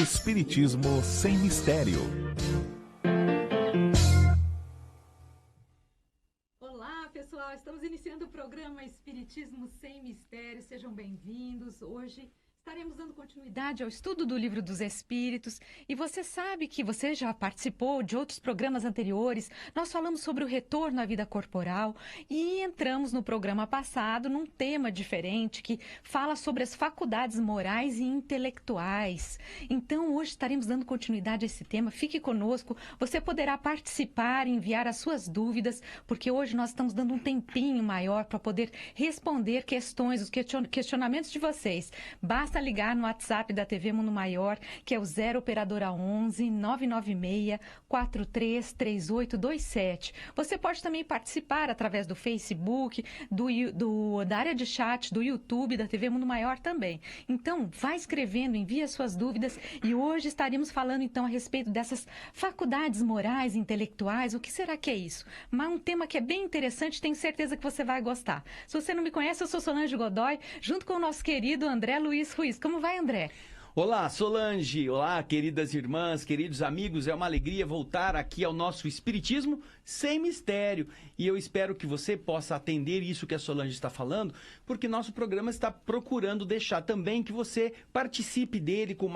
Espiritismo sem mistério. Olá, pessoal. Estamos iniciando o programa Espiritismo sem mistério. Sejam bem-vindos. Hoje estaremos dando continuidade ao estudo do Livro dos Espíritos. E você sabe que você já participou de outros programas anteriores. Nós falamos sobre o retorno à vida corporal e entramos no programa passado num tema diferente que fala sobre as faculdades morais e intelectuais. Então, hoje estaremos dando continuidade a esse tema. Fique conosco. Você poderá participar, enviar as suas dúvidas, porque hoje nós estamos dando um tempinho maior para poder responder questões, os questionamentos de vocês. Basta ligar no WhatsApp da TV Mundo Maior, que é o 0 operadora 11 996 433827. Você pode também participar através do Facebook, da área de chat, do YouTube, da TV Mundo Maior também. Então, vá escrevendo, envie as suas dúvidas e hoje estaremos falando então a respeito dessas faculdades morais e intelectuais. O que será que é isso? Mas um tema que é bem interessante, tenho certeza que você vai gostar. Se você não me conhece, eu sou Solange Godoy, junto com o nosso querido André Luiz Ruiz. Como vai, André? Olá, Solange! Olá, queridas irmãs, queridos amigos. É uma alegria voltar aqui ao nosso Espiritismo sem mistério. E eu espero que você possa atender isso que a Solange está falando, porque nosso programa está procurando deixar também que você participe dele com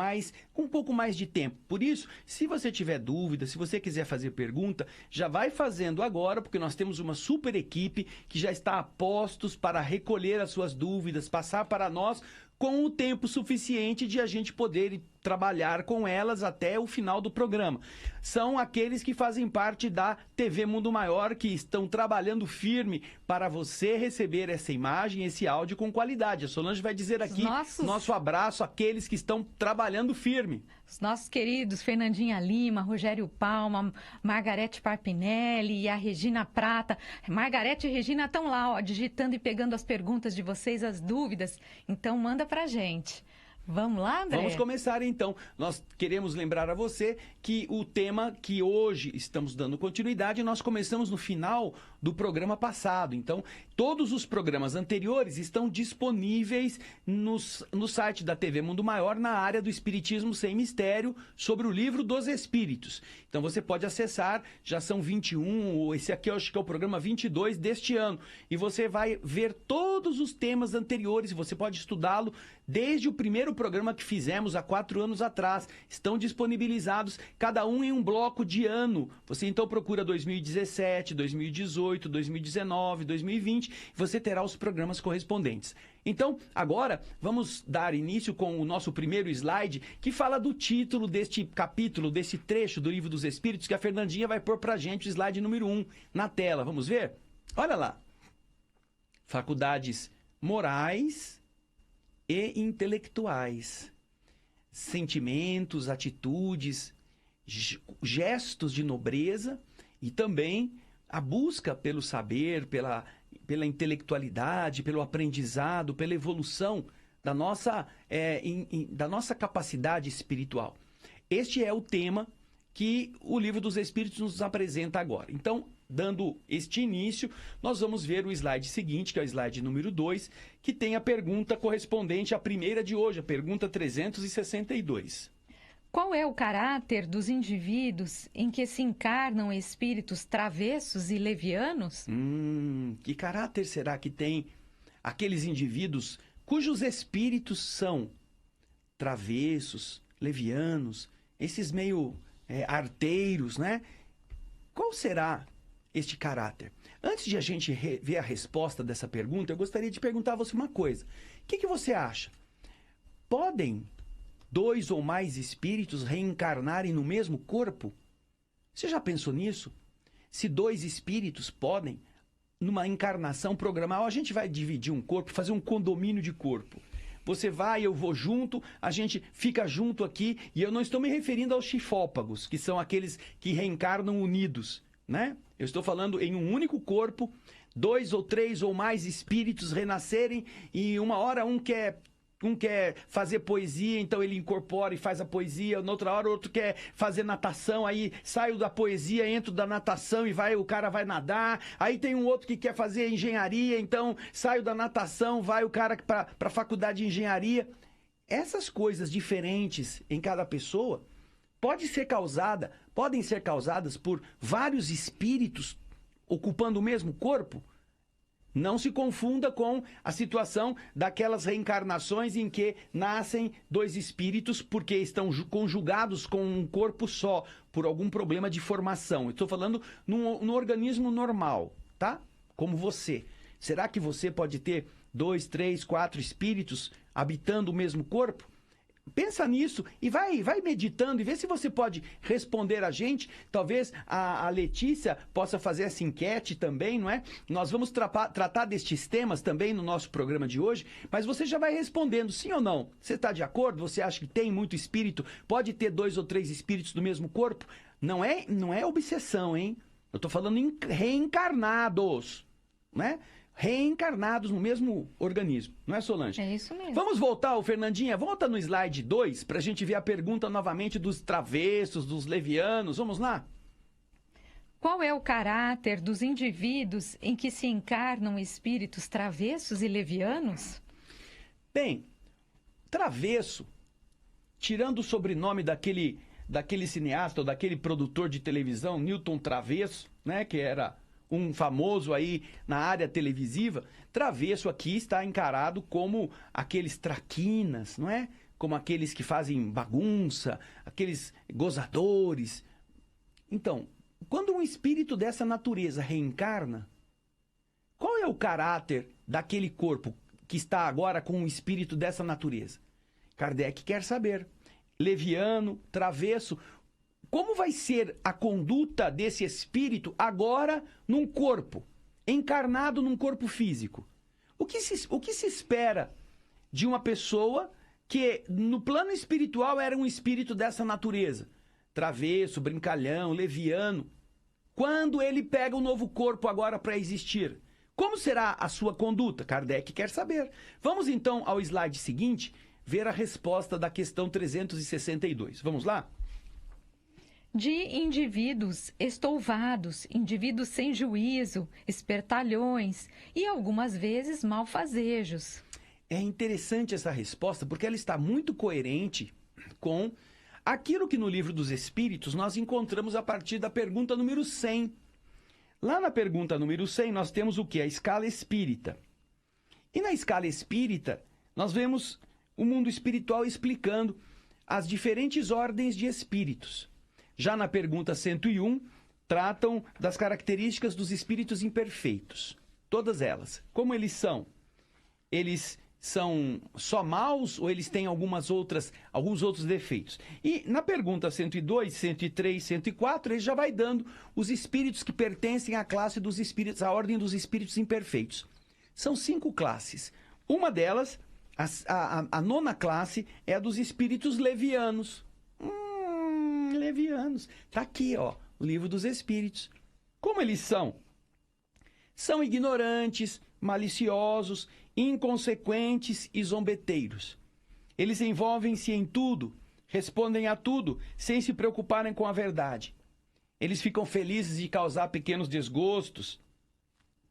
um pouco mais de tempo. Por isso, se você tiver dúvida, se você quiser fazer pergunta, já vai fazendo agora, porque nós temos uma super equipe que já está a postos para recolher as suas dúvidas, passar para nós com o tempo suficiente de a gente poder trabalhar com elas até o final do programa. São aqueles que fazem parte da TV Mundo Maior, que estão trabalhando firme para você receber essa imagem, esse áudio com qualidade. A Solange vai dizer aqui nosso abraço àqueles que estão trabalhando firme. Os nossos queridos Fernandinha Lima, Rogério Palma, Margarete Parpinelli e a Regina Prata. Margarete e Regina estão lá, ó, digitando e pegando as perguntas de vocês, as dúvidas. Então, manda pra gente. Vamos lá, André? Vamos começar, então. Nós queremos lembrar a você que o tema que hoje estamos dando continuidade, nós começamos no final do programa passado. Então, todos os programas anteriores estão disponíveis no site da TV Mundo Maior, na área do Espiritismo Sem Mistério, sobre o Livro dos Espíritos. Então, você pode acessar, já são 21, esse aqui eu acho que é o programa 22 deste ano. E você vai ver todos os temas anteriores, você pode estudá-lo desde o primeiro programa que fizemos há 4 anos atrás. Estão disponibilizados, cada um em um bloco de ano. Você então procura 2017, 2018, 2019, 2020, você terá os programas correspondentes. Então, agora, vamos dar início com o nosso primeiro slide, que fala do título deste capítulo, desse trecho do Livro dos Espíritos, que a Fernandinha vai pôr pra gente o slide número 1 na tela. Vamos ver? Olha lá. Faculdades morais e intelectuais. Sentimentos, atitudes, gestos de nobreza e também a busca pelo saber, pela intelectualidade, pelo aprendizado, pela evolução da nossa capacidade espiritual. Este é o tema que o Livro dos Espíritos nos apresenta agora. Então, dando este início, nós vamos ver o slide seguinte, que é o slide número 2, que tem a pergunta correspondente à primeira de hoje, a pergunta 362. Qual é o caráter dos indivíduos em que se encarnam espíritos travessos e levianos? Que caráter será que tem aqueles indivíduos cujos espíritos são travessos, levianos, esses meio arteiros, né? Qual será este caráter? Antes de a gente ver a resposta dessa pergunta, eu gostaria de perguntar a você uma coisa. O que você acha? Podem 2 ou mais espíritos reencarnarem no mesmo corpo? Você já pensou nisso? Se 2 espíritos podem, numa encarnação programar, a gente vai dividir um corpo, fazer um condomínio de corpo. Você vai, eu vou junto, a gente fica junto aqui, e eu não estou me referindo aos chifópagos, que são aqueles que reencarnam unidos, né? Eu estou falando em um único corpo, 2 ou 3 ou mais espíritos renascerem, e uma hora um quer um quer fazer poesia, então ele incorpora e faz a poesia. Na outra hora, outro quer fazer natação, aí saio da poesia, entro da natação e o cara vai nadar. Aí tem um outro que quer fazer engenharia, então saio da natação, vai o cara para a faculdade de engenharia. Essas coisas diferentes em cada pessoa podem ser causadas por vários espíritos ocupando o mesmo corpo. Não se confunda com a situação daquelas reencarnações em que nascem dois espíritos porque estão conjugados com um corpo só, por algum problema de formação. Eu estou falando num organismo normal, tá? Como você. Será que você pode ter 2, 3, 4 espíritos habitando o mesmo corpo? Pensa nisso e vai meditando e vê se você pode responder a gente. Talvez a Letícia possa fazer essa enquete também, não é? Nós vamos tratar destes temas também no nosso programa de hoje, mas você já vai respondendo sim ou não. Você está de acordo? Você acha que tem muito espírito? Pode ter 2 ou 3 espíritos do mesmo corpo? Não é obsessão, hein? Eu estou falando em reencarnados, né? Reencarnados no mesmo organismo, não é, Solange? É isso mesmo. Vamos voltar, Fernandinha, volta no slide 2 para a gente ver a pergunta novamente dos travessos, dos levianos. Vamos lá? Qual é o caráter dos indivíduos em que se encarnam espíritos travessos e levianos? Bem, travesso, tirando o sobrenome daquele cineasta ou daquele produtor de televisão, Newton Travesso, né, que era um famoso aí na área televisiva, travesso aqui está encarado como aqueles traquinas, não é? Como aqueles que fazem bagunça, aqueles gozadores. Então, quando um espírito dessa natureza reencarna, qual é o caráter daquele corpo que está agora com um espírito dessa natureza? Kardec quer saber. Leviano, travesso, como vai ser a conduta desse espírito agora num corpo, encarnado num corpo físico? O que se espera de uma pessoa que no plano espiritual era um espírito dessa natureza? Travesso, brincalhão, leviano. Quando ele pega um novo corpo agora para existir, como será a sua conduta? Kardec quer saber. Vamos então ao slide seguinte, ver a resposta da questão 362. Vamos lá? De indivíduos estouvados, indivíduos sem juízo, espertalhões e algumas vezes malfazejos. É interessante essa resposta porque ela está muito coerente com aquilo que no Livro dos Espíritos nós encontramos a partir da pergunta número 100. Lá na pergunta número 100 nós temos o que? A escala espírita. E na escala espírita nós vemos o mundo espiritual explicando as diferentes ordens de espíritos. Já na pergunta 101, tratam das características dos espíritos imperfeitos. Todas elas. Como eles são? Eles são só maus ou eles têm alguns outros defeitos? E na pergunta 102, 103, 104, ele já vai dando os espíritos que pertencem à classe dos espíritos, à ordem dos espíritos imperfeitos. São 5 classes. Uma delas, a 9ª classe, é a dos espíritos levianos. Levianos. Está aqui, ó, o Livro dos Espíritos. Como eles são? São ignorantes, maliciosos, inconsequentes e zombeteiros. Eles envolvem-se em tudo, respondem a tudo, sem se preocuparem com a verdade. Eles ficam felizes de causar pequenos desgostos,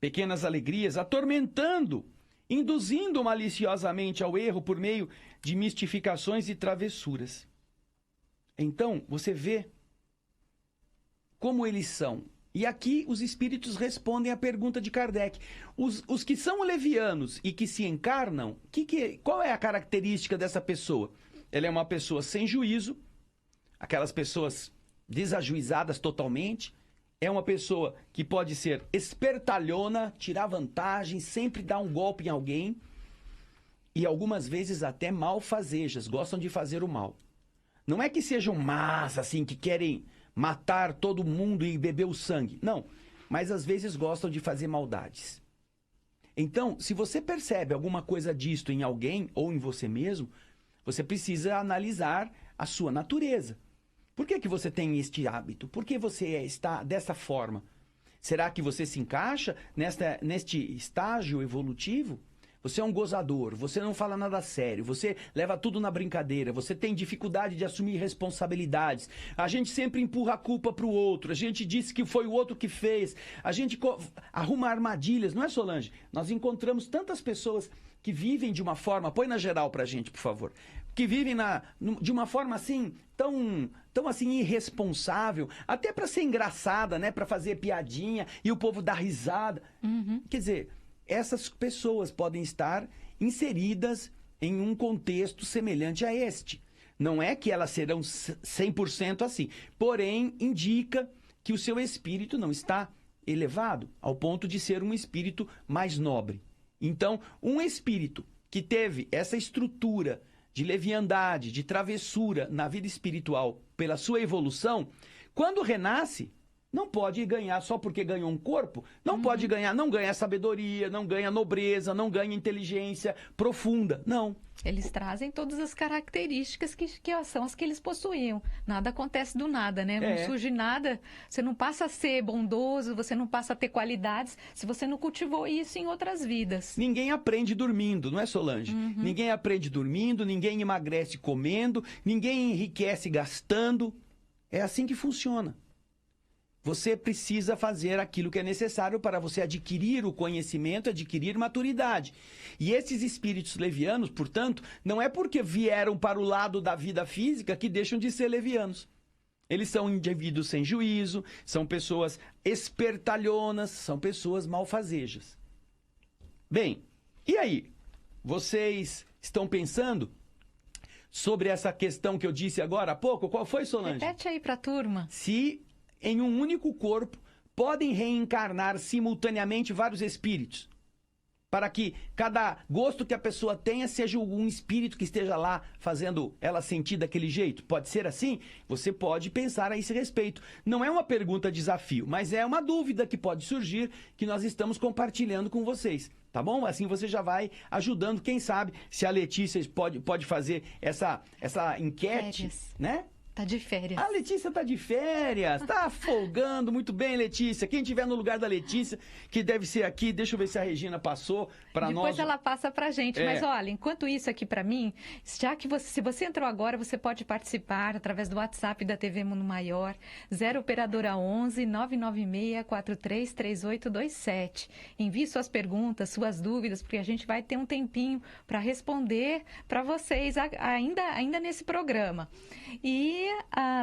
pequenas alegrias, atormentando, induzindo maliciosamente ao erro por meio de mistificações e travessuras. Então, você vê como eles são. E aqui os espíritos respondem à pergunta de Kardec. Os que são levianos e que se encarnam, qual é a característica dessa pessoa? Ela é uma pessoa sem juízo, aquelas pessoas desajuizadas totalmente. É uma pessoa que pode ser espertalhona, tirar vantagem, sempre dar um golpe em alguém. E algumas vezes até malfazejas, gostam de fazer o mal. Não é que sejam más, assim, que querem matar todo mundo e beber o sangue. Não, mas às vezes gostam de fazer maldades. Então, se você percebe alguma coisa disto em alguém ou em você mesmo, você precisa analisar a sua natureza. Por que você tem este hábito? Por que você está dessa forma? Será que você se encaixa neste estágio evolutivo? você é um gozador, você não fala nada sério, você leva tudo na brincadeira, você tem dificuldade de assumir responsabilidades, a gente sempre empurra a culpa para o outro, a gente diz que foi o outro que fez, a gente arruma armadilhas, não é, Solange? Nós encontramos tantas pessoas que vivem de uma forma, põe na geral pra gente, por favor, que vivem de uma forma assim, tão assim irresponsável, até para ser engraçada, né, para fazer piadinha e o povo dar risada. Quer dizer, essas pessoas podem estar inseridas em um contexto semelhante a este. Não é que elas serão 100% assim, porém indica que o seu espírito não está elevado ao ponto de ser um espírito mais nobre. Então, um espírito que teve essa estrutura de leviandade, de travessura na vida espiritual pela sua evolução, quando renasce, não pode ganhar só porque ganhou um corpo, não pode ganhar, não ganha sabedoria, não ganha nobreza, não ganha inteligência profunda, não. Eles trazem todas as características que são as que eles possuíam. Nada acontece do nada, né? Não surge nada, você não passa a ser bondoso, você não passa a ter qualidades se você não cultivou isso em outras vidas. Ninguém aprende dormindo, não é, Solange? Ninguém aprende dormindo, ninguém emagrece comendo, ninguém enriquece gastando. É assim que funciona. Você precisa fazer aquilo que é necessário para você adquirir o conhecimento, adquirir maturidade. E esses espíritos levianos, portanto, não é porque vieram para o lado da vida física que deixam de ser levianos. Eles são indivíduos sem juízo, são pessoas espertalhonas, são pessoas malfazejas. Bem, e aí? Vocês estão pensando sobre essa questão que eu disse agora há pouco? Qual foi, Solange? Repete aí para a turma. Se em um único corpo podem reencarnar simultaneamente vários espíritos, para que cada gosto que a pessoa tenha seja um espírito que esteja lá fazendo ela sentir daquele jeito. Pode ser assim? Você pode pensar a esse respeito. Não é uma pergunta desafio, mas é uma dúvida que pode surgir que nós estamos compartilhando com vocês. Tá bom? Assim você já vai ajudando, quem sabe, se a Letícia pode fazer essa enquete, né? Tá de férias. A Letícia tá de férias, tá folgando. Muito bem, Letícia. Quem tiver no lugar da Letícia, que deve ser aqui, deixa eu ver se a Regina passou para nós. Depois ela passa pra gente. Mas olha, enquanto isso aqui para mim, já que se você entrou agora, você pode participar através do WhatsApp da TV Mundo Maior, 0 operadora 11 996 433827. Envie suas perguntas, suas dúvidas, porque a gente vai ter um tempinho para responder para vocês ainda nesse programa. E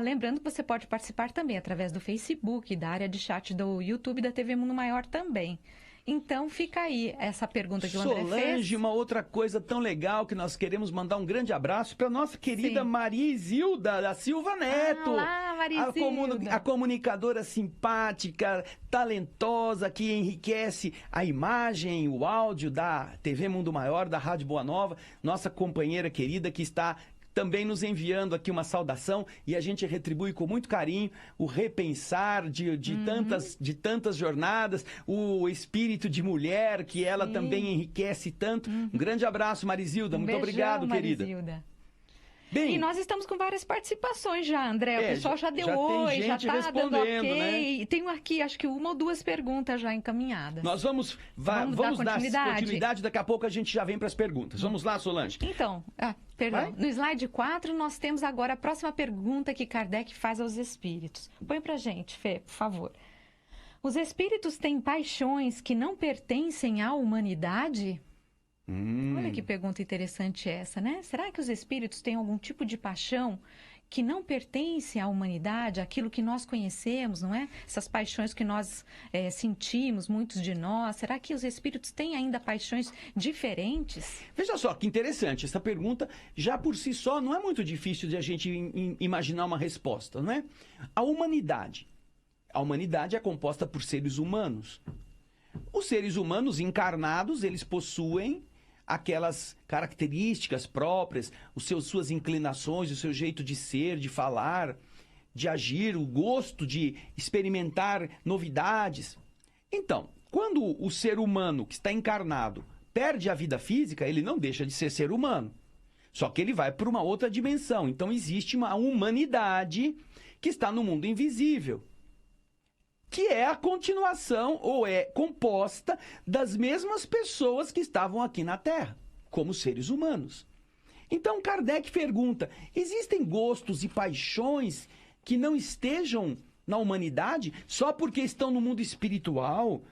lembrando que você pode participar também através do Facebook, da área de chat do YouTube da TV Mundo Maior também. Então, fica aí essa pergunta que o André fez. Solange, uma outra coisa tão legal que nós queremos mandar um grande abraço para nossa querida Maria Isilda da Silva Neto. Olá, Maria Isilda. A comunicadora simpática, talentosa, que enriquece a imagem, o áudio da TV Mundo Maior, da Rádio Boa Nova. Nossa companheira querida que está também nos enviando aqui uma saudação e a gente retribui com muito carinho o repensar de tantas jornadas, o espírito de mulher que ela também enriquece tanto. Um grande abraço, Marizilda. Muito obrigado, querida. Marizilda. Bem, e nós estamos com várias participações já, André. O pessoal já deu oi, já está dando ok. Né? E tenho aqui, acho que uma ou duas perguntas já encaminhadas. Nós vamos dar continuidade. Daqui a pouco a gente já vem para as perguntas. Vamos lá, Solange. Então, perdão. No slide 4, nós temos agora a próxima pergunta que Kardec faz aos espíritos. Põe para a gente, Fê, por favor. Os espíritos têm paixões que não pertencem à humanidade? Olha que pergunta interessante essa, né? Será que os espíritos têm algum tipo de paixão que não pertence à humanidade, aquilo que nós conhecemos, não é? Essas paixões que nós sentimos, muitos de nós. Será que os espíritos têm ainda paixões diferentes? Veja só, que interessante. Essa pergunta, já por si só, não é muito difícil de a gente imaginar uma resposta, não é? A humanidade é composta por seres humanos. Os seres humanos encarnados, eles possuem aquelas características próprias, suas inclinações, o seu jeito de ser, de falar, de agir, o gosto de experimentar novidades. Então, quando o ser humano que está encarnado perde a vida física, ele não deixa de ser humano. Só que ele vai para uma outra dimensão. Então, existe uma humanidade que está no mundo invisível. que é a continuação ou é composta das mesmas pessoas que estavam aqui na Terra, como seres humanos. Então Kardec pergunta: existem gostos e paixões que não estejam na humanidade só porque estão no mundo espiritual?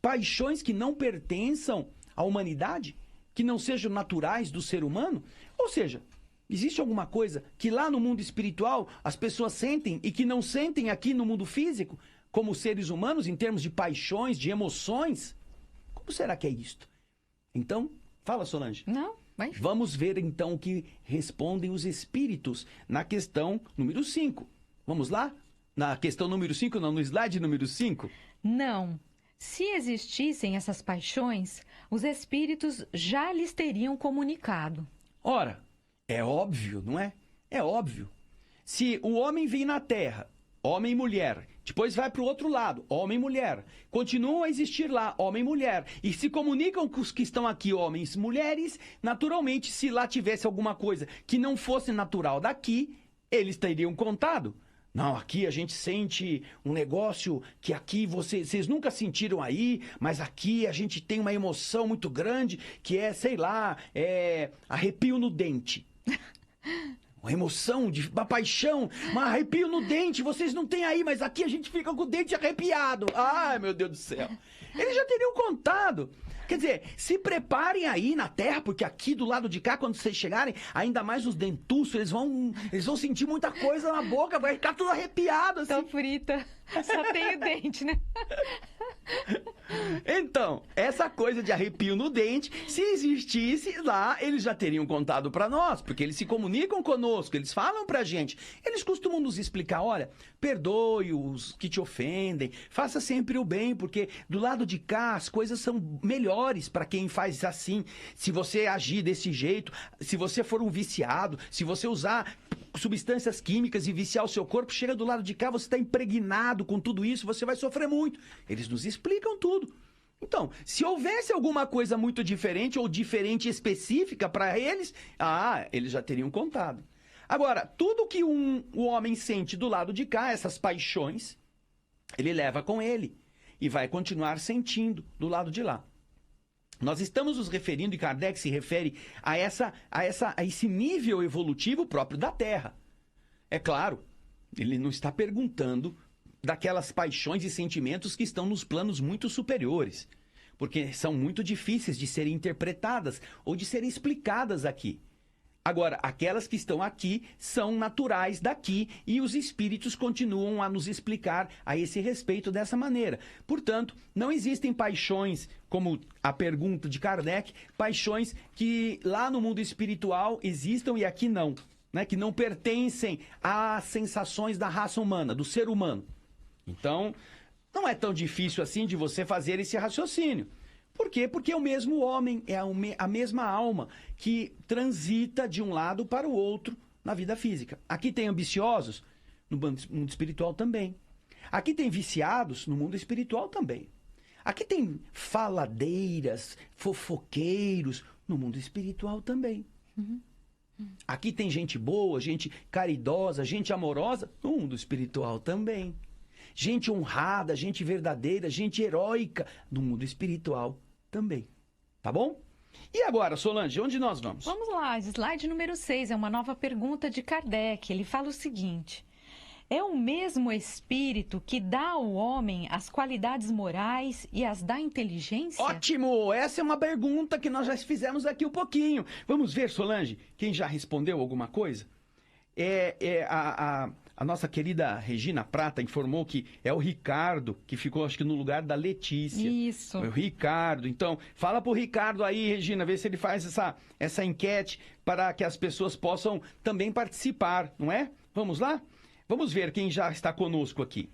Paixões que não pertençam à humanidade? Que não sejam naturais do ser humano? Ou seja, existe alguma coisa que lá no mundo espiritual as pessoas sentem e que não sentem aqui no mundo físico, como seres humanos, em termos de paixões, de emoções? Como será que é isto? Então, fala, Solange. Não, vai. Vamos ver então o que respondem os espíritos na questão número 5. Vamos lá? Na questão número 5, não, no slide número 5? Não. Se existissem essas paixões, os espíritos já lhes teriam comunicado. Ora, é óbvio, não é? É óbvio. Se o homem vem na Terra, homem e mulher, depois vai para o outro lado, homem e mulher, continuam a existir lá, homem e mulher, e se comunicam com os que estão aqui, homens e mulheres, naturalmente, se lá tivesse alguma coisa que não fosse natural daqui, eles teriam contado. Não, aqui a gente sente um negócio que aqui vocês nunca sentiram aí, mas aqui a gente tem uma emoção muito grande que é, sei lá, arrepio no dente. Uma emoção, uma paixão, um arrepio no dente, vocês não têm aí, mas aqui a gente fica com o dente arrepiado. Ai, meu Deus do céu. Eles já teriam contado. Quer dizer, se preparem aí na Terra, porque aqui do lado de cá, quando vocês chegarem, ainda mais os dentuços, eles vão sentir muita coisa na boca, vai ficar tudo arrepiado assim. Tô frita. Só tenho dente, né? Então, essa coisa de arrepio no dente, se existisse lá, eles já teriam contado para nós, porque eles se comunicam conosco, eles falam pra gente. Eles costumam nos explicar: olha, perdoe os que te ofendem, faça sempre o bem, porque do lado de cá as coisas são melhores para quem faz assim. Se você agir desse jeito, se você for um viciado, se você usar substâncias químicas e viciar o seu corpo, chega do lado de cá, você está impregnado com tudo isso, você vai sofrer muito. Eles nos explicam tudo. Então, se houvesse alguma coisa muito diferente ou diferente específica para eles, eles já teriam contado. Agora, tudo que o homem sente do lado de cá, essas paixões, ele leva com ele e vai continuar sentindo do lado de lá. Nós estamos nos referindo, e Kardec se refere a esse nível evolutivo próprio da Terra. É claro, ele não está perguntando daquelas paixões e sentimentos que estão nos planos muito superiores, porque são muito difíceis de serem interpretadas ou de serem explicadas aqui. Agora, aquelas que estão aqui são naturais daqui e os espíritos continuam a nos explicar a esse respeito dessa maneira. Portanto, não existem paixões, como a pergunta de Kardec, paixões que lá no mundo espiritual existam e aqui não, né? Que não pertencem às sensações da raça humana, do ser humano. Então, não é tão difícil assim de você fazer esse raciocínio. Por quê? Porque é o mesmo homem, é a mesma alma que transita de um lado para o outro na vida física. Aqui tem ambiciosos, no mundo espiritual também. Aqui tem viciados, no mundo espiritual também. Aqui tem faladeiras, fofoqueiros, no mundo espiritual também. Aqui tem gente boa, gente caridosa, gente amorosa, no mundo espiritual também. Gente honrada, gente verdadeira, gente heróica, no mundo espiritual também. Tá bom? E agora, Solange, onde nós vamos? Vamos lá, slide número 6, é uma nova pergunta de Kardec. Ele fala o seguinte: é o mesmo espírito que dá ao homem as qualidades morais e as da inteligência? Ótimo! Essa é uma pergunta que nós já fizemos aqui um pouquinho. Vamos ver, Solange, quem já respondeu alguma coisa? A nossa querida Regina Prata informou que é o Ricardo, que ficou, acho que, no lugar da Letícia. Isso. É o Ricardo. Então, fala pro Ricardo aí, Regina, vê se ele faz essa enquete para que as pessoas possam também participar, não é? Vamos lá? Vamos ver quem já está conosco aqui.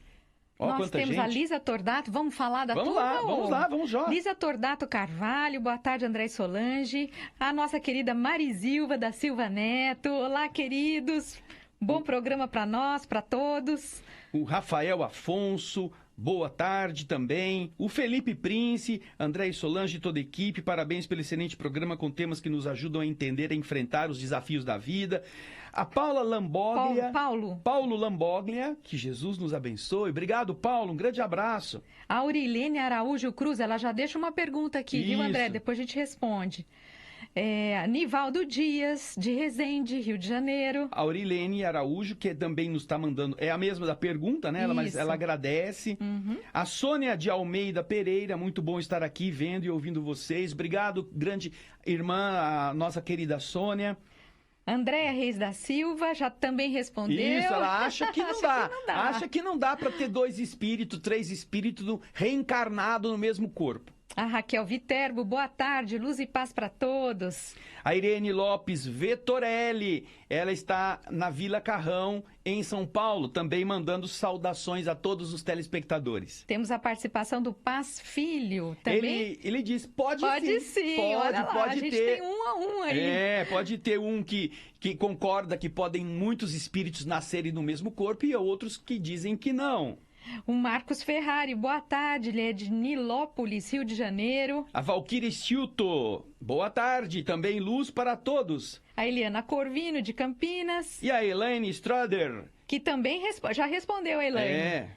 Ó, nós temos gente. A Lisa Tordato, vamos falar da Vamos turma? lá, vamos lá, vamos já. Lisa Tordato Carvalho, boa tarde, André e Solange. A nossa querida Marisilva da Silva Neto. Olá, queridos. Bom programa para nós, para todos. O Rafael Afonso, boa tarde também. O Felipe Prince, André e Solange e toda a equipe, parabéns pelo excelente programa com temas que nos ajudam a entender e enfrentar os desafios da vida. A Paula Lamboglia. Paulo Lamboglia, que Jesus nos abençoe. Obrigado, Paulo, um grande abraço. A Aurilene Araújo Cruz, ela já deixa uma pergunta aqui, viu, André? Depois a gente responde. Nivaldo Dias, de Resende, Rio de Janeiro. A Aurilene Araújo, que também nos está mandando, é a mesma da pergunta, né? Mas ela agradece. A Sônia de Almeida Pereira, muito bom estar aqui vendo e ouvindo vocês. Obrigado, grande irmã, a nossa querida Sônia. Andréa Reis da Silva já também respondeu. Isso, ela acha que não dá. Acha que não dá para ter 2 espíritos, 3 espíritos reencarnados no mesmo corpo. A Raquel Viterbo, boa tarde, luz e paz para todos. A Irene Lopes Vettorelli, ela está na Vila Carrão, em São Paulo, também mandando saudações a todos os telespectadores. Temos a participação do Paz Filho também. Ele diz, pode sim. Pode a gente ter. Tem 1 a 1 aí. Pode ter um que concorda que podem muitos espíritos nascerem no mesmo corpo e outros que dizem que não. O Marcos Ferrari, boa tarde, ele é de Nilópolis, Rio de Janeiro. A Valquíria Stilto, boa tarde, também luz para todos. A Eliana Corvino, de Campinas. E a Elaine Strader. Que também já respondeu, a Elaine.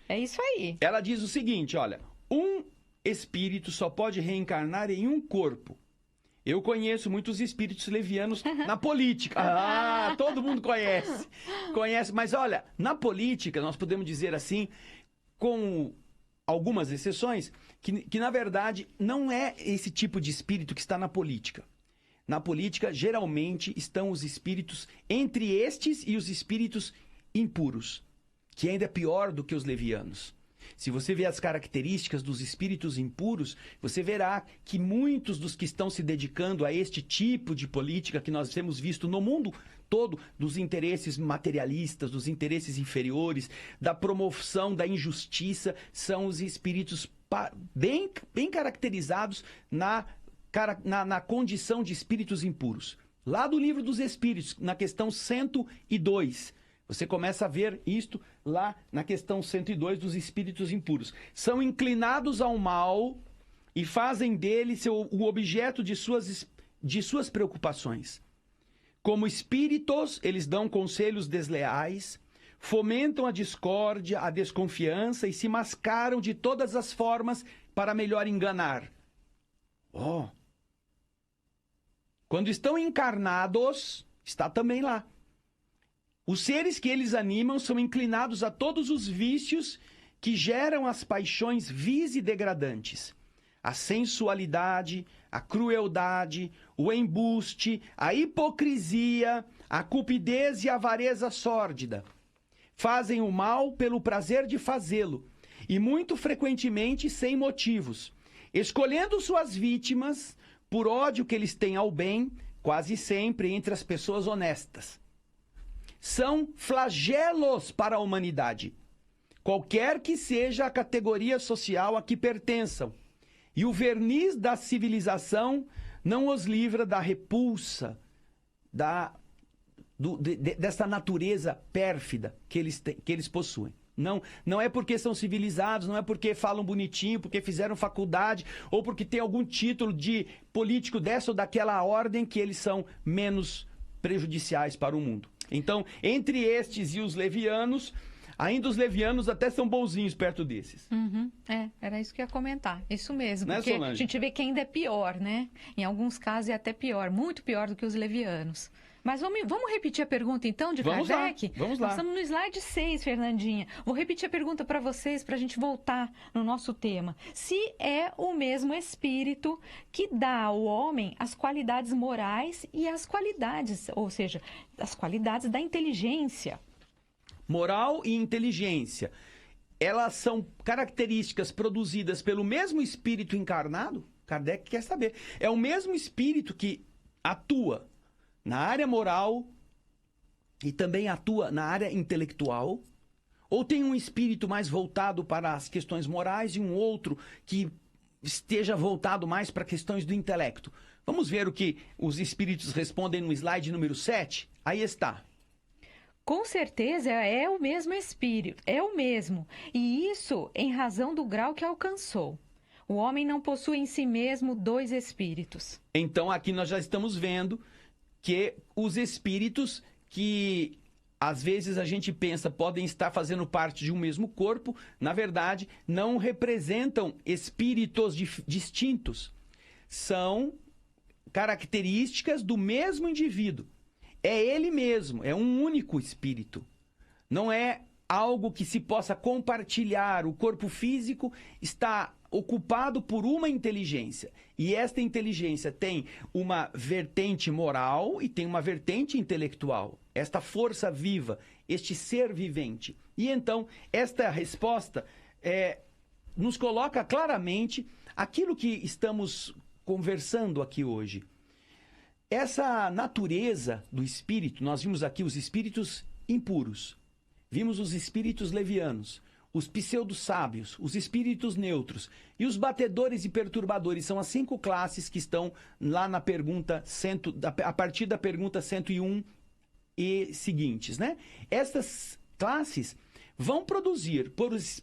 É isso aí. Ela diz o seguinte, olha, um espírito só pode reencarnar em um corpo. Eu conheço muitos espíritos levianos na política. Todo mundo conhece. Mas olha, na política, nós podemos dizer assim, com algumas exceções, que na verdade não é esse tipo de espírito que está na política. Na política, geralmente, estão os espíritos entre estes e os espíritos impuros, que ainda é pior do que os levianos. Se você ver as características dos espíritos impuros, você verá que muitos dos que estão se dedicando a este tipo de política que nós temos visto no mundo todo, dos interesses materialistas, dos interesses inferiores, da promoção da injustiça, são os espíritos bem caracterizados na condição de espíritos impuros. Lá do Livro dos Espíritos, na questão 102, você começa a ver isto lá na questão 102 dos espíritos impuros. São inclinados ao mal e fazem dele o objeto de suas preocupações. Como espíritos, eles dão conselhos desleais, fomentam a discórdia, a desconfiança e se mascaram de todas as formas para melhor enganar. Quando estão encarnados, está também lá. Os seres que eles animam são inclinados a todos os vícios que geram as paixões vis e degradantes. A sensualidade, a crueldade, o embuste, a hipocrisia, a cupidez e a avareza sórdida. Fazem o mal pelo prazer de fazê-lo, e muito frequentemente sem motivos, escolhendo suas vítimas por ódio que eles têm ao bem, quase sempre entre as pessoas honestas. São flagelos para a humanidade, qualquer que seja a categoria social a que pertençam, e o verniz da civilização não os livra da repulsa, dessa natureza pérfida que eles possuem. Não é porque são civilizados, não é porque falam bonitinho, porque fizeram faculdade, ou porque tem algum título de político dessa ou daquela ordem que eles são menos prejudiciais para o mundo. Então, entre estes e os levianos, ainda os levianos até são bonzinhos perto desses. Era isso que eu ia comentar. Isso mesmo. Né, porque Solange? a gente vê que ainda é pior, né? Em alguns casos é até pior, muito pior do que os levianos. Mas vamos repetir a pergunta, então, de Kardec? Vamos lá. Nós estamos no slide 6, Fernandinha. Vou repetir a pergunta para vocês, para a gente voltar no nosso tema. Se é o mesmo espírito que dá ao homem as qualidades morais e as qualidades, ou seja, as qualidades da inteligência. Moral e inteligência, elas são características produzidas pelo mesmo espírito encarnado? Kardec quer saber. É o mesmo espírito que atua na área moral e também atua na área intelectual? Ou tem um espírito mais voltado para as questões morais e um outro que esteja voltado mais para questões do intelecto? Vamos ver o que os espíritos respondem no slide número 7? Aí está. Com certeza é o mesmo espírito, é o mesmo. E isso em razão do grau que alcançou. O homem não possui em si mesmo dois espíritos. Então, aqui nós já estamos vendo que os espíritos que às vezes a gente pensa podem estar fazendo parte de um mesmo corpo, na verdade, não representam espíritos distintos. São características do mesmo indivíduo. É ele mesmo, é um único espírito. Não é algo que se possa compartilhar. O corpo físico está ocupado por uma inteligência. E esta inteligência tem uma vertente moral e tem uma vertente intelectual. Esta força viva, este ser vivente. E então, esta resposta nos coloca claramente aquilo que estamos conversando aqui hoje. Essa natureza do espírito, nós vimos aqui os espíritos impuros, vimos os espíritos levianos, os pseudo-sábios, os espíritos neutros e os batedores e perturbadores. São as 5 classes que estão lá na pergunta, a partir da pergunta 101 e seguintes, né? Estas classes vão produzir,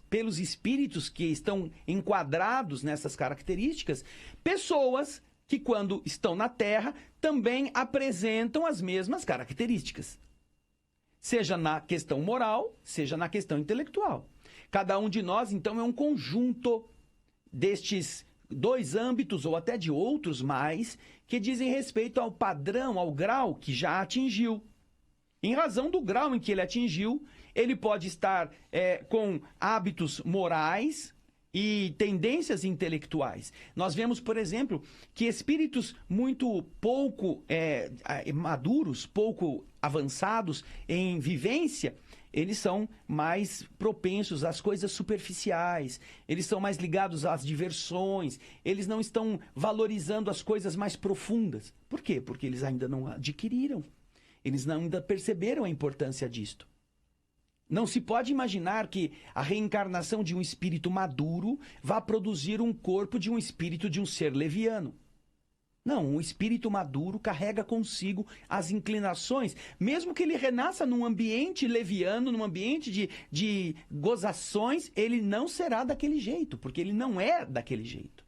pelos espíritos que estão enquadrados nessas características, pessoas que, quando estão na Terra, também apresentam as mesmas características. Seja na questão moral, seja na questão intelectual. Cada um de nós, então, é um conjunto destes 2 âmbitos, ou até de outros mais, que dizem respeito ao padrão, ao grau que já atingiu. Em razão do grau em que ele atingiu, ele pode estar com hábitos morais e tendências intelectuais. Nós vemos, por exemplo, que espíritos muito pouco maduros, pouco avançados em vivência, eles são mais propensos às coisas superficiais, eles são mais ligados às diversões, eles não estão valorizando as coisas mais profundas. Por quê? Porque eles ainda não adquiriram, eles ainda perceberam a importância disto. Não se pode imaginar que a reencarnação de um espírito maduro vá produzir um corpo de um espírito de um ser leviano. Não, um espírito maduro carrega consigo as inclinações, mesmo que ele renasça num ambiente leviano, num ambiente de gozações, ele não será daquele jeito, porque ele não é daquele jeito.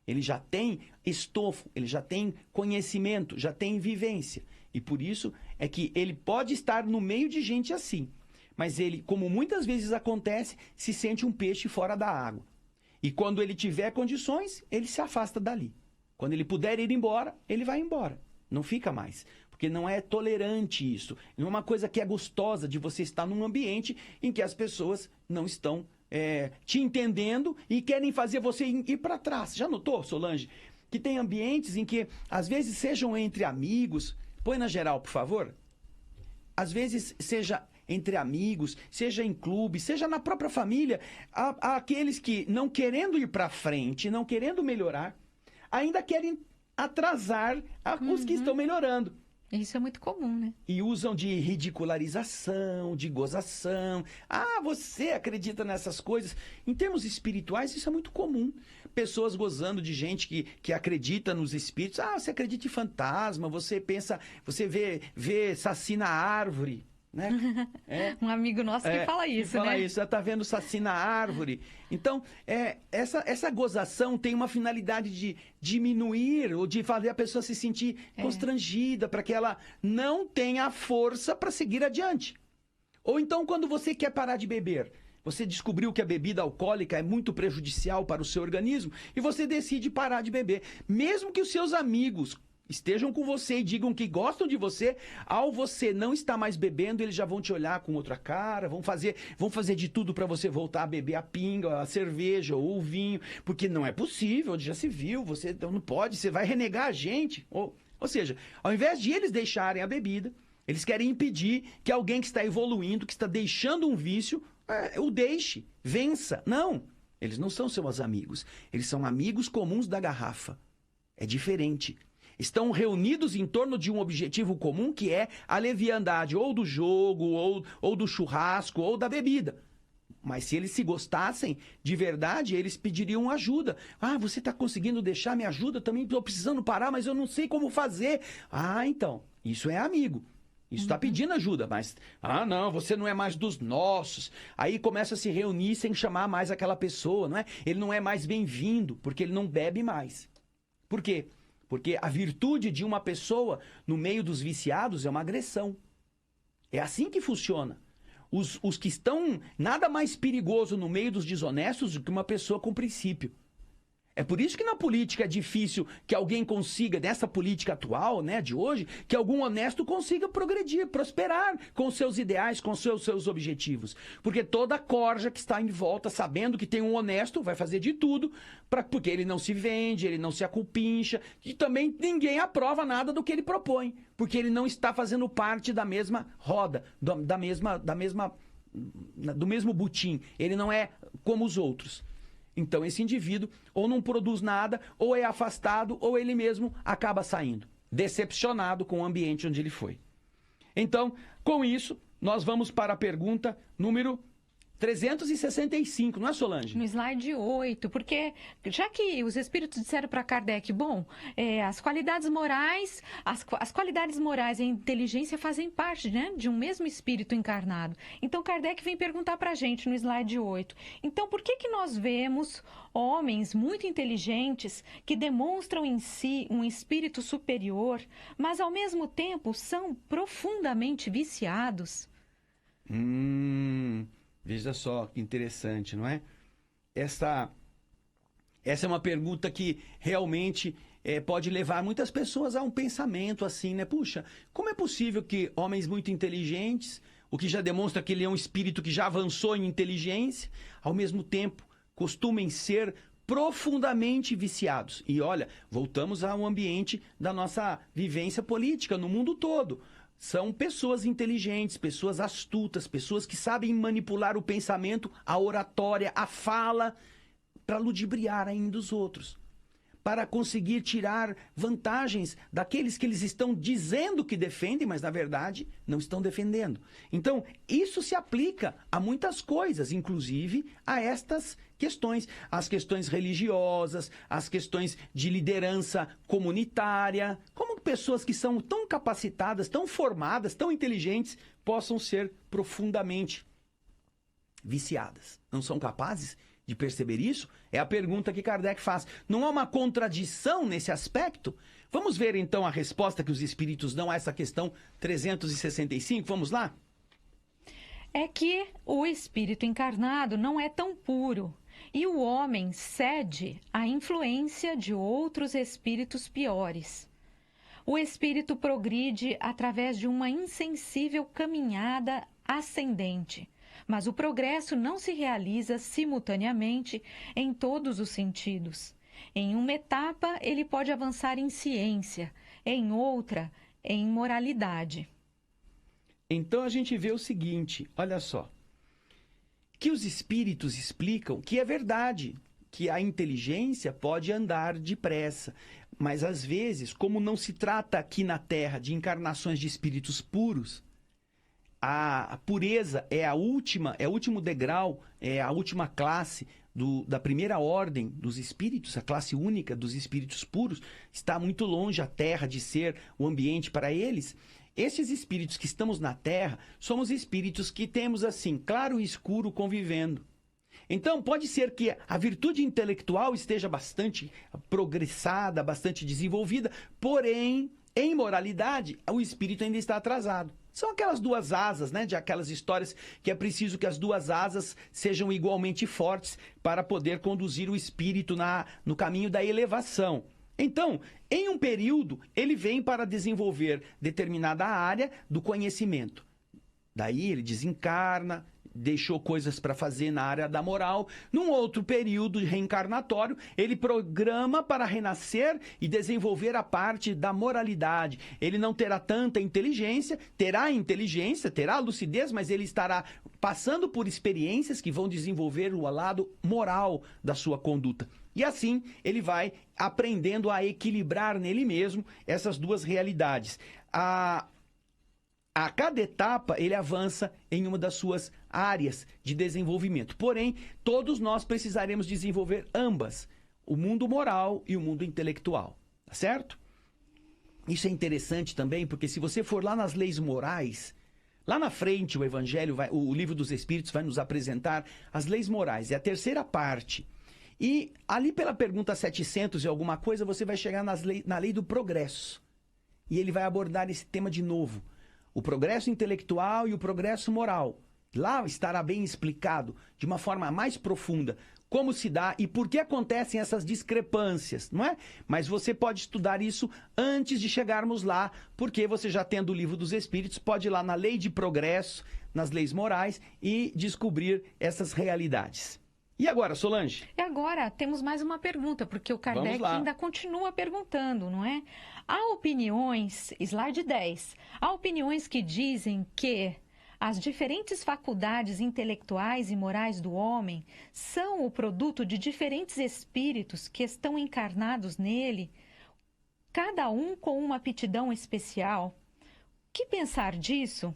Ele já tem estofo, ele já tem conhecimento, já tem vivência. E por isso é que ele pode estar no meio de gente assim. Mas ele, como muitas vezes acontece, se sente um peixe fora da água. E quando ele tiver condições, ele se afasta dali. Quando ele puder ir embora, ele vai embora. Não fica mais. Porque não é tolerante isso. Não é uma coisa que é gostosa de você estar num ambiente em que as pessoas não estão te entendendo e querem fazer você ir para trás. Já notou, Solange? Que tem ambientes em que, às vezes, sejam entre amigos. Põe na geral, por favor. Às vezes, seja entre amigos, seja em clube, seja na própria família, há aqueles que, não querendo ir para frente, não querendo melhorar, ainda querem atrasar os que estão melhorando. Isso é muito comum, né? E usam de ridicularização, de gozação. Ah, você acredita nessas coisas? Em termos espirituais, isso é muito comum. Pessoas gozando de gente que acredita nos espíritos. Ah, você acredita em fantasma, você pensa, você vê saci na árvore. Né? Um amigo nosso que fala isso, que fala né? isso, já está vendo saci na árvore. Então, essa gozação tem uma finalidade de diminuir ou de fazer a pessoa se sentir constrangida, para que ela não tenha força para seguir adiante. Ou então, quando você quer parar de beber, você descobriu que a bebida alcoólica é muito prejudicial para o seu organismo e você decide parar de beber. Mesmo que os seus amigos estejam com você e digam que gostam de você, ao você não estar mais bebendo, eles já vão te olhar com outra cara, vão fazer de tudo para você voltar a beber a pinga, a cerveja ou o vinho, porque não é possível, já se viu, você não pode, você vai renegar a gente. Ou seja, ao invés de eles deixarem a bebida, eles querem impedir que alguém que está evoluindo, que está deixando um vício, o deixe, vença. Não, eles não são seus amigos, eles são amigos comuns da garrafa. É diferente. Estão reunidos em torno de um objetivo comum, que é a leviandade ou do jogo, ou do churrasco, ou da bebida. Mas se eles se gostassem de verdade, eles pediriam ajuda. Ah, você está conseguindo deixar? Me ajuda, também estou precisando parar, mas eu não sei como fazer. Ah, então, isso é amigo. Isso está pedindo ajuda, mas, não, você não é mais dos nossos. Aí começa a se reunir sem chamar mais aquela pessoa, não é? Ele não é mais bem-vindo, porque ele não bebe mais. Por quê? Porque a virtude de uma pessoa no meio dos viciados é uma agressão. É assim que funciona. Os que estão nada mais perigoso no meio dos desonestos do que uma pessoa com princípio. É por isso que na política é difícil que alguém consiga, nessa política atual, né, de hoje, que algum honesto consiga progredir, prosperar com seus ideais, com seus objetivos. Porque toda corja que está em volta, sabendo que tem um honesto, vai fazer de tudo, porque ele não se vende, ele não se acupincha, e também ninguém aprova nada do que ele propõe, porque ele não está fazendo parte da mesma roda, do mesmo butim. Ele não é como os outros. Então, esse indivíduo ou não produz nada, ou é afastado, ou ele mesmo acaba saindo, decepcionado com o ambiente onde ele foi. Então, com isso, nós vamos para a pergunta número 365, não é, Solange? No slide 8, porque já que os espíritos disseram para Kardec, as qualidades morais, as qualidades morais e a inteligência fazem parte, né, de um mesmo espírito encarnado. Então Kardec vem perguntar para a gente no slide 8. Então por que nós vemos homens muito inteligentes que demonstram em si um espírito superior, mas ao mesmo tempo são profundamente viciados? Veja só que interessante, não é? Essa é uma pergunta que realmente pode levar muitas pessoas a um pensamento assim, né? Puxa, como é possível que homens muito inteligentes, o que já demonstra que ele é um espírito que já avançou em inteligência, ao mesmo tempo costumem ser profundamente viciados? E olha, voltamos ao ambiente da nossa vivência política no mundo todo. São pessoas inteligentes, pessoas astutas, pessoas que sabem manipular o pensamento, a oratória, a fala, para ludibriar ainda os outros. Para conseguir tirar vantagens daqueles que eles estão dizendo que defendem, mas na verdade não estão defendendo. Então, isso se aplica a muitas coisas, inclusive a estas questões. As questões religiosas, as questões de liderança comunitária. Como pessoas que são tão capacitadas, tão formadas, tão inteligentes, possam ser profundamente viciadas? Não são capazes de perceber isso? É a pergunta que Kardec faz. Não há uma contradição nesse aspecto? Vamos ver então a resposta que os espíritos dão a essa questão 365? Vamos lá? É que o espírito encarnado não é tão puro e o homem cede à influência de outros espíritos piores. O espírito progride através de uma insensível caminhada ascendente. Mas o progresso não se realiza simultaneamente em todos os sentidos. Em uma etapa, ele pode avançar em ciência, em outra, em moralidade. Então a gente vê o seguinte, olha só, que os espíritos explicam que é verdade, que a inteligência pode andar depressa, mas às vezes, como não se trata aqui na Terra de encarnações de espíritos puros, a pureza é o último degrau, é a última classe da primeira ordem dos espíritos, a classe única dos espíritos puros. Está muito longe a Terra de ser o ambiente para eles. Esses espíritos que estamos na Terra, somos espíritos que temos assim, claro e escuro convivendo. Então, pode ser que a virtude intelectual esteja bastante progressada, bastante desenvolvida, porém, em moralidade, o espírito ainda está atrasado. São aquelas duas asas, né? De aquelas histórias que é preciso que as duas asas sejam igualmente fortes para poder conduzir o espírito no caminho da elevação. Então, em um período, ele vem para desenvolver determinada área do conhecimento. Daí ele desencarna, deixou coisas para fazer na área da moral. Num outro período reencarnatório, ele programa para renascer e desenvolver a parte da moralidade. Ele não terá tanta inteligência, terá lucidez, mas ele estará passando por experiências que vão desenvolver o lado moral da sua conduta. E assim, ele vai aprendendo a equilibrar nele mesmo essas duas realidades. A cada etapa, ele avança em uma das suas áreas de desenvolvimento. Porém, todos nós precisaremos desenvolver ambas, o mundo moral e o mundo intelectual. Tá certo? Isso é interessante também, porque se você for lá nas leis morais, lá na frente o Evangelho, o Livro dos Espíritos vai nos apresentar as leis morais. É a terceira parte. E ali pela pergunta 700 e alguma coisa, você vai chegar na lei do progresso. E ele vai abordar esse tema de novo. O progresso intelectual e o progresso moral. Lá estará bem explicado, de uma forma mais profunda, como se dá e por que acontecem essas discrepâncias, não é? Mas você pode estudar isso antes de chegarmos lá, porque você já tendo o Livro dos Espíritos, pode ir lá na lei de progresso, nas leis morais e descobrir essas realidades. E agora, Solange? E agora temos mais uma pergunta, porque o Kardec ainda continua perguntando, não é? Há opiniões, slide 10, há opiniões que dizem que as diferentes faculdades intelectuais e morais do homem são o produto de diferentes espíritos que estão encarnados nele, cada um com uma aptidão especial. O que pensar disso?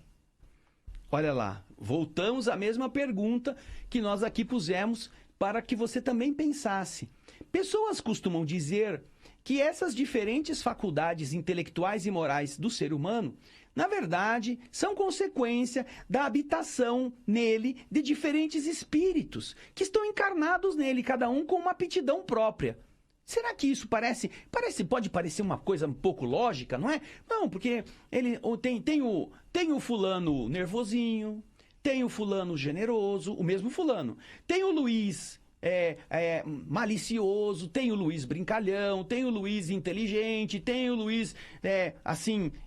Olha lá, voltamos à mesma pergunta que nós aqui pusemos para que você também pensasse. Pessoas costumam dizer que essas diferentes faculdades intelectuais e morais do ser humano, na verdade, são consequência da habitação nele de diferentes espíritos que estão encarnados nele, cada um com uma aptidão própria. Será que isso pode parecer uma coisa um pouco lógica, não é? Não, porque ele tem o fulano nervosinho, tem o fulano generoso, o mesmo fulano. Tem o Luiz malicioso, tem o Luiz brincalhão, tem o Luiz inteligente, tem o Luiz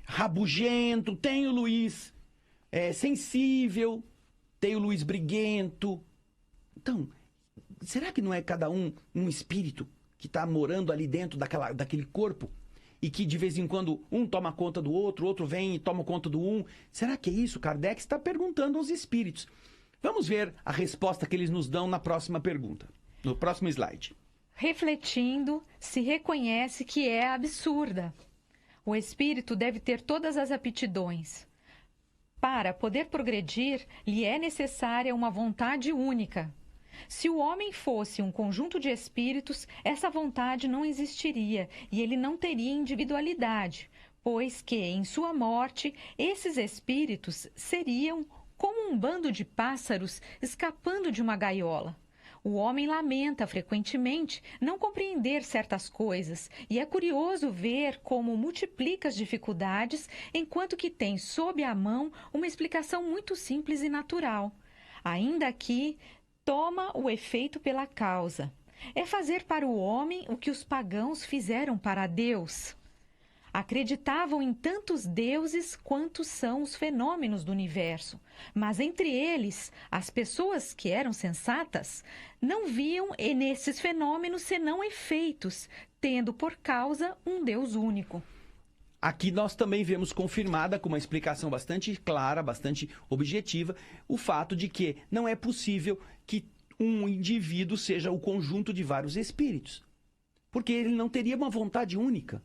rabugento, tem o Luiz sensível, tem o Luiz briguento. Então, será que não é cada um espírito que está morando ali dentro daquele corpo? E que de vez em quando um toma conta do outro, o outro vem e toma conta do um. Será que é isso? Kardec está perguntando aos espíritos. Vamos ver a resposta que eles nos dão na próxima pergunta, no próximo slide. Refletindo, se reconhece que é absurda. O espírito deve ter todas as aptidões. Para poder progredir, lhe é necessária uma vontade única. Se o homem fosse um conjunto de espíritos, essa vontade não existiria e ele não teria individualidade, pois que, em sua morte, esses espíritos seriam como um bando de pássaros escapando de uma gaiola. O homem lamenta frequentemente não compreender certas coisas e é curioso ver como multiplica as dificuldades enquanto que tem sob a mão uma explicação muito simples e natural. Ainda que toma o efeito pela causa. É fazer para o homem o que os pagãos fizeram para Deus. Acreditavam em tantos deuses quantos são os fenômenos do universo, mas entre eles, as pessoas que eram sensatas não viam nesses fenômenos senão efeitos, tendo por causa um Deus único. Aqui nós também vemos confirmada com uma explicação bastante clara, bastante objetiva, o fato de que não é possível que um indivíduo seja o conjunto de vários espíritos, porque ele não teria uma vontade única.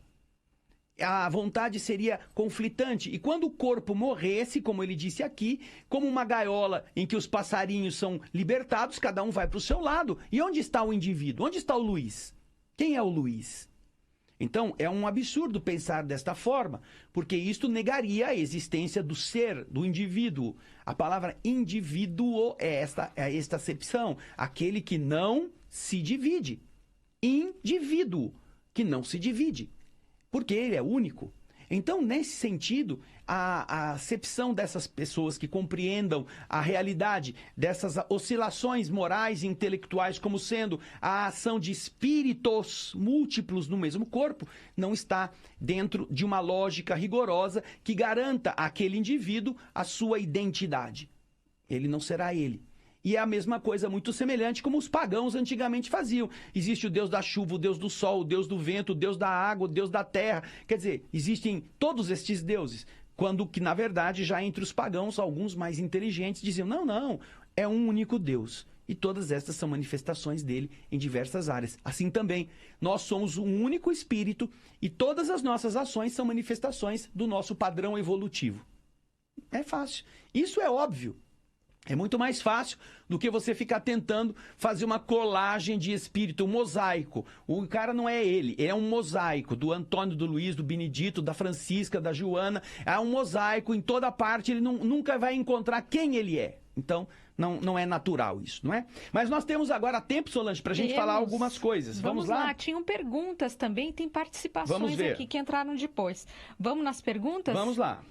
A vontade seria conflitante. E quando o corpo morresse, como ele disse aqui, como uma gaiola em que os passarinhos são libertados, cada um vai para o seu lado. E onde está o indivíduo? Onde está o Luiz? Quem é o Luiz? Então, é um absurdo pensar desta forma, porque isto negaria a existência do ser, do indivíduo. A palavra indivíduo é esta acepção, aquele que não se divide. Indivíduo, que não se divide. Porque ele é único. Então, nesse sentido, a acepção dessas pessoas que compreendam a realidade dessas oscilações morais e intelectuais como sendo a ação de espíritos múltiplos no mesmo corpo, não está dentro de uma lógica rigorosa que garanta àquele indivíduo a sua identidade. Ele não será ele. E é a mesma coisa, muito semelhante como os pagãos antigamente faziam. Existe o Deus da chuva, o Deus do sol, o Deus do vento, o Deus da água, o Deus da terra. Quer dizer, existem todos estes deuses. Quando que, na verdade, já entre os pagãos, alguns mais inteligentes diziam, não, é um único Deus. E todas estas são manifestações dele em diversas áreas. Assim também, nós somos um único espírito e todas as nossas ações são manifestações do nosso padrão evolutivo. É fácil. Isso é óbvio. É muito mais fácil do que você ficar tentando fazer uma colagem de espírito, um mosaico. O cara não é ele é um mosaico do Antônio, do Luiz, do Benedito, da Francisca, da Joana. É um mosaico em toda parte, ele nunca vai encontrar quem ele é. Então, não é natural isso, não é? Mas nós temos agora tempo, Solange, para a gente falar algumas coisas. Vamos lá? Tinham perguntas também, tem participações aqui que entraram depois. Vamos nas perguntas? Vamos lá.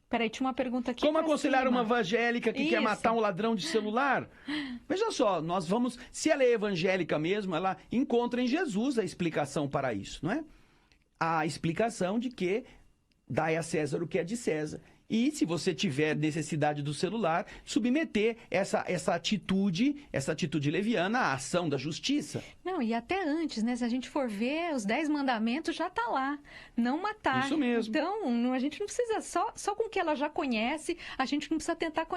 Peraí, tinha uma pergunta aqui. Como aconselhar uma evangélica que quer matar um ladrão de celular? Veja só, nós vamos... Se ela é evangélica mesmo, ela encontra em Jesus a explicação para isso, não é? A explicação de que dai a César o que é de César. E se você tiver necessidade do celular, submeter essa atitude leviana à ação da justiça. Não, e até antes, né? Se a gente for ver, os 10 mandamentos já tá lá. Não matar. Isso mesmo. Então, a gente não precisa, só com o que ela já conhece, a gente não precisa tentar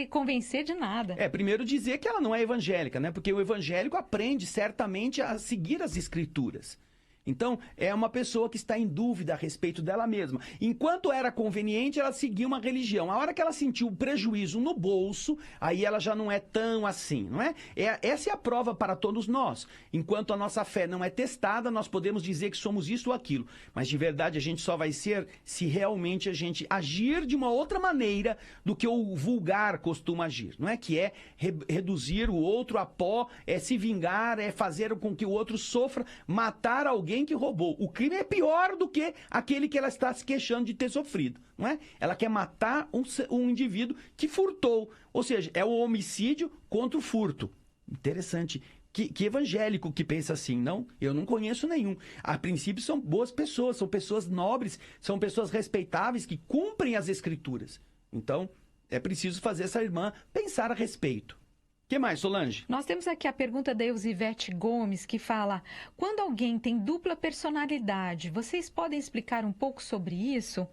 convencer de nada. Primeiro dizer que ela não é evangélica, né? Porque o evangélico aprende certamente a seguir as escrituras. Então, é uma pessoa que está em dúvida a respeito dela mesma. Enquanto era conveniente, ela seguia uma religião. A hora que ela sentiu o prejuízo no bolso, aí ela já não é tão assim, não é? Essa é a prova para todos nós. Enquanto a nossa fé não é testada, nós podemos dizer que somos isso ou aquilo. Mas, de verdade, a gente só vai ser se realmente a gente agir de uma outra maneira do que o vulgar costuma agir, não é? Que é reduzir o outro a pó, é se vingar, é fazer com que o outro sofra, matar alguém que roubou. O crime é pior do que aquele que ela está se queixando de ter sofrido, não é? Ela quer matar um indivíduo que furtou. Ou seja, é o homicídio contra o furto. Interessante. Que evangélico que pensa assim, não? Eu não conheço nenhum. A princípio são boas pessoas, são pessoas nobres, são pessoas respeitáveis que cumprem as escrituras. Então, é preciso fazer essa irmã pensar a respeito. O que mais, Solange? Nós temos aqui a pergunta da Eusivete Gomes, que fala: quando alguém tem dupla personalidade, vocês podem explicar um pouco sobre isso?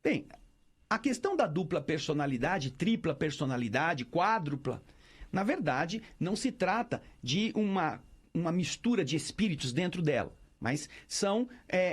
Bem, a questão da dupla personalidade, tripla personalidade, quádrupla, na verdade, não se trata de uma mistura de espíritos dentro dela, mas são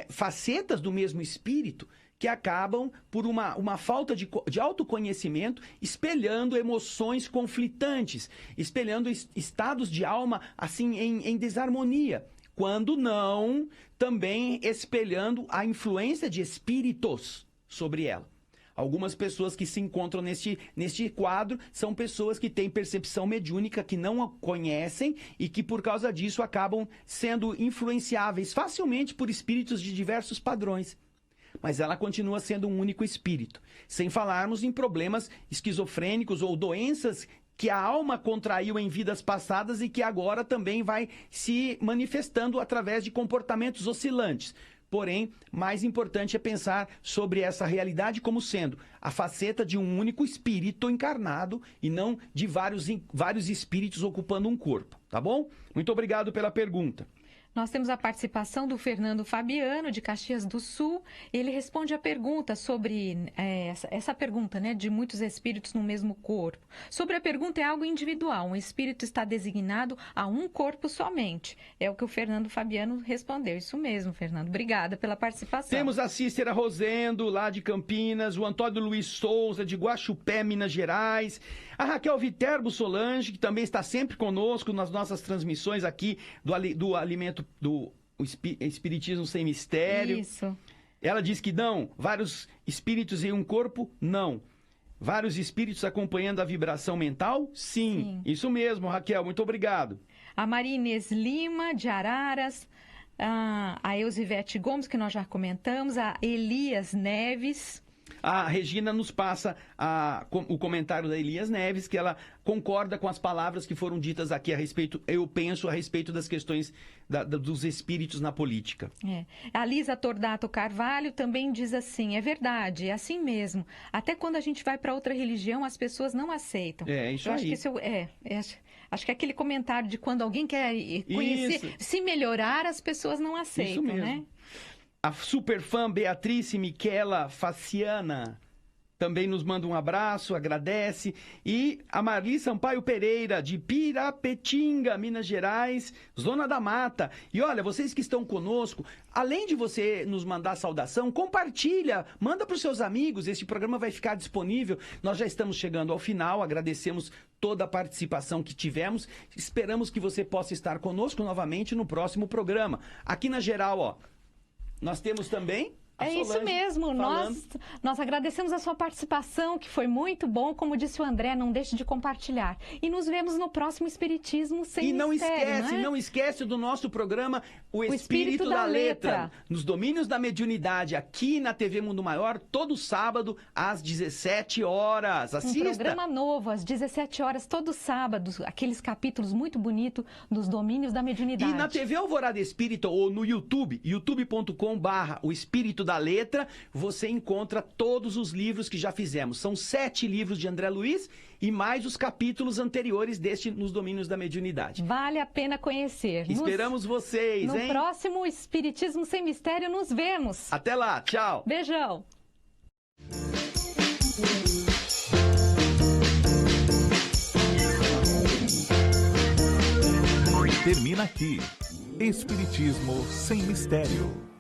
facetas do mesmo espírito que acabam, por uma falta de autoconhecimento, espelhando emoções conflitantes, espelhando estados de alma assim em desarmonia, quando não também espelhando a influência de espíritos sobre ela. Algumas pessoas que se encontram neste quadro são pessoas que têm percepção mediúnica, que não a conhecem e que, por causa disso, acabam sendo influenciáveis facilmente por espíritos de diversos padrões. Mas ela continua sendo um único espírito. Sem falarmos em problemas esquizofrênicos ou doenças que a alma contraiu em vidas passadas e que agora também vai se manifestando através de comportamentos oscilantes. Porém, mais importante é pensar sobre essa realidade como sendo a faceta de um único espírito encarnado e não de vários espíritos ocupando um corpo, tá bom? Muito obrigado pela pergunta. Nós temos a participação do Fernando Fabiano, de Caxias do Sul. Ele responde a pergunta sobre essa pergunta, né, de muitos espíritos no mesmo corpo. Sobre a pergunta, é algo individual. Um espírito está designado a um corpo somente. É o que o Fernando Fabiano respondeu. Isso mesmo, Fernando. Obrigada pela participação. Temos a Cícera Rosendo, lá de Campinas, o Antônio Luiz Souza, de Guaxupé, Minas Gerais, a Raquel Viterbo Solange, que também está sempre conosco nas nossas transmissões aqui do Alimento do Espiritismo Sem Mistério. Isso. Ela diz que não. Vários espíritos em um corpo? Não. Vários espíritos acompanhando a vibração mental? Sim. Isso mesmo, Raquel. Muito obrigado. A Maria Inês Lima, de Araras. A Eusivete Gomes, que nós já comentamos. A Elias Neves. A Regina nos passa o comentário da Elias Neves, que ela concorda com as palavras que foram ditas aqui a respeito, eu penso, a respeito das questões dos espíritos na política. A Lisa Tordato Carvalho também diz assim: é verdade, é assim mesmo. Até quando a gente vai para outra religião, as pessoas não aceitam. Isso aí. Acho que é aquele comentário de quando alguém quer conhecer, se melhorar, as pessoas não aceitam, isso mesmo, né? A superfã Beatrice Miquela Faciana também nos manda um abraço, agradece. E a Marli Sampaio Pereira, de Pirapetinga, Minas Gerais, Zona da Mata. E olha, vocês que estão conosco, além de você nos mandar saudação, compartilha, manda para os seus amigos, esse programa vai ficar disponível. Nós já estamos chegando ao final, agradecemos toda a participação que tivemos, esperamos que você possa estar conosco novamente no próximo programa. Aqui na geral, ó, nós temos também... É isso mesmo, nós agradecemos a sua participação, que foi muito bom, como disse o André, não deixe de compartilhar. E nos vemos no próximo Espiritismo Sem Mistério. Não esquece do nosso programa O Espírito da Letra, nos domínios da mediunidade, aqui na TV Mundo Maior, todo sábado, às 17 horas. Assista! Um programa novo, às 17 horas, todo sábado, aqueles capítulos muito bonitos dos domínios da mediunidade. E na TV Alvorada Espírita ou no YouTube, youtube.com/O Espírito da Letra, você encontra todos os livros que já fizemos. São 7 livros de André Luiz e mais os capítulos anteriores deste Nos Domínios da Mediunidade. Vale a pena conhecer. Esperamos vocês, no próximo Espiritismo Sem Mistério, nos vemos. Até lá, tchau. Beijão. Termina aqui. Espiritismo Sem Mistério.